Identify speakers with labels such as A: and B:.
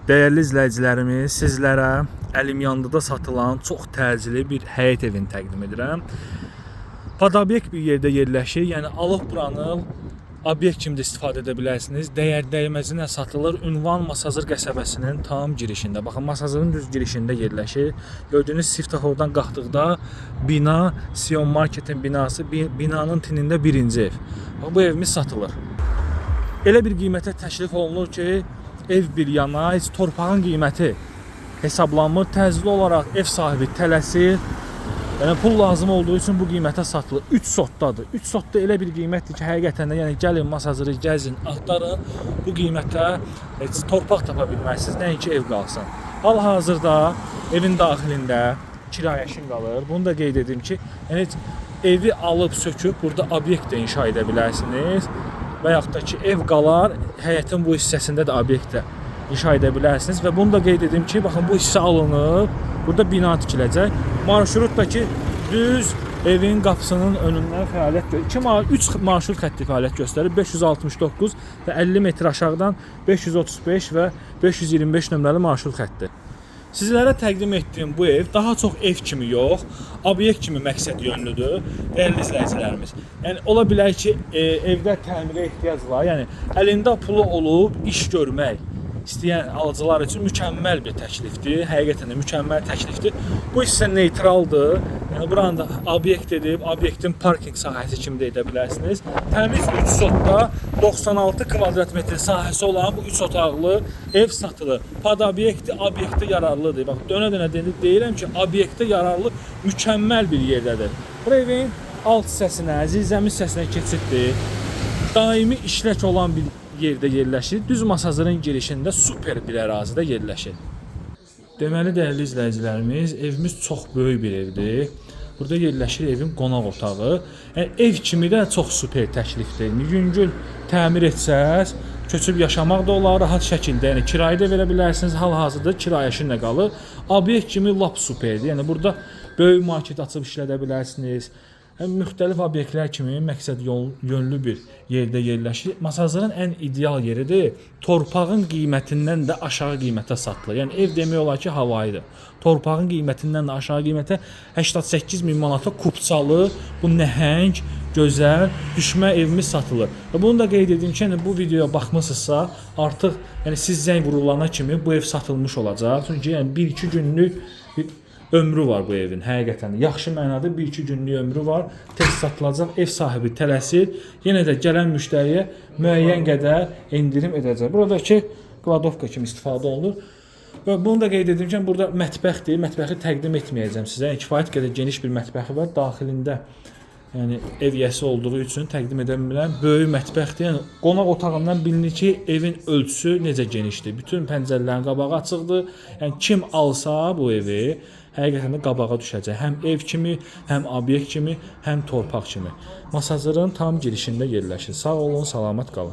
A: Değerli izləyicilərimiz, sizlərə Əlimyanlıda satılan çox təcili bir həyət evini təqdim edirəm. Podobyekt bir yerdə yerləşir, yəni alıb buranı obyekt kimi də istifadə edə bilərsiniz. Dəyər dəyməzinə satılır. Ünvan Masazır qəsəbəsinin tam girişində. Baxın, Masazırın düz girişində yerləşir. Gördüyünüz svetofordan qalxdıqda bina, Sion Marketin binası, binanın tinində birinci ev. Bu evimiz satılır. Elə bir qiymətə təklif olunur ki, ev bir yana, heç torpağın qiyməti hesablanmır. Təcili olaraq ev sahibi tələsir. Yəni pul lazım olduğu üçün bu qiymətə satılır. 3 sotdadır. 3 sotda elə bir qiymətdir ki, həqiqətən də yəni gəlin Masazırı gəzin, axtarın. Bu qiymətə heç torpaq tapa bilməzsiniz, nəinki ev qalsın. Hal-hazırda evin daxilində kirayəşin qalır. Bunu da qeyd edim ki, yəni evi alıb söküb burada obyekt də inşa edə bilərsiniz. Və yaxud da ki, ev qalar, həyətin bu hissəsində də obyektdə inşa edə bilərsiniz. Və bunu da qeyd edim ki, baxın, bu hissə alınıb, burada bina tikiləcək. Marşrut da ki, düz evin qapısının önündən fəaliyyət göstərir. 3 marşrut xətti fəaliyyət göstərir. 569 və 50 metr aşağıdan 535 və 525 nömrəli marşrut xətti. Sizlərə təqdim etdiyim bu ev daha çox ev kimi yox, obyekt kimi məqsəd yönlüdür, dəyərli izləyicilərimiz. Yəni ola bilər ki, evdə təmirə ehtiyac var. Yəni əlində pulu olub iş görmək istəyən alıcılar üçün mükəmməl bir təklifdir. Həqiqətən də mükəmməl təklifdir. Bu hissə neytraldır. Yəni buranı da obyekt edib, obyektin parking sahəsi kimi də edə bilərsiniz. Təmiz 3 sotda 96 kvadrat metr sahəsi olan bu 3 otaqlı ev satılır. Podobyektdə obyektə yararlıdır. Bax, dönə-dönə deyirəm ki, obyektə yararlı mükəmməl bir yerdədir. Bu evin alt hissəsinə, zirzəmi hissəsinə keçiddir. Daimi işlək olan bir yerdə yerləşir. Düz Masazırın girişində super bir ərazidə yerləşir. Deməli, dəyərli izləyicilərimiz, evimiz çox böyük bir evdir. Burada yerləşir evin qonaq otağı. Yəni, ev kimi də çox super təklifdir. Yüngül təmir etsəz, köçüb yaşamaq da olar rahat şəkildə. Yəni kirayə də verə bilərsiniz. Hal-hazırda kirayəşinlə qalır. Obyekt kimi lap superdir. Yəni burada böyük market açıb işlədə bilərsiniz. Müxtəlif obyektlər kimi məqsəd yönlü bir yerdə yerləşir. Masazırın ən ideal yeridir. Torpağın qiymətindən də aşağı qiymətə satılır. Yəni ev demək olar ki, havayıdır. Torpağın qiymətindən də aşağı qiymətə 88 min manata kupçalı, bu nəhəng, gözəl, düşmə evimiz satılır. Və bunu da qeyd edim ki, yəni bu videoya baxmısınızsa, artıq yəni siz zəng vurulana kimi bu ev satılmış olacaq. Çünki yəni 1-2 günlük bir ömrü var bu evin, həqiqətən. Yaxşı mənada 1-2 günlük ömrü var. Tez satılacaq, ev sahibi tələsir. Yenə də gələn müştəriyə müəyyən qədər endirim edəcək. Buradakı kladovka kimi istifadə olunur. Və bunu da qeyd edim ki, burada mətbəxdir. Mətbəxi təqdim etməyəcəm sizə. Yəni, kifayət qədər geniş bir mətbəxi var. Daxilində yəni ev yəsi olduğu üçün təqdim edə bilmirəm. Böyük mətbəxdir. Yəni qonaq otağından bilinir ki, evin ölçüsü necə genişdir. Bütün pəncərələrin qabağı açıqdır. Yəni kim alsa bu evi həqiqətən də qabağa düşəcək. Həm ev kimi, həm obyekt kimi, həm torpaq kimi. Masazırın tam girişində yerləşir. Sağ olun, salamat qalın.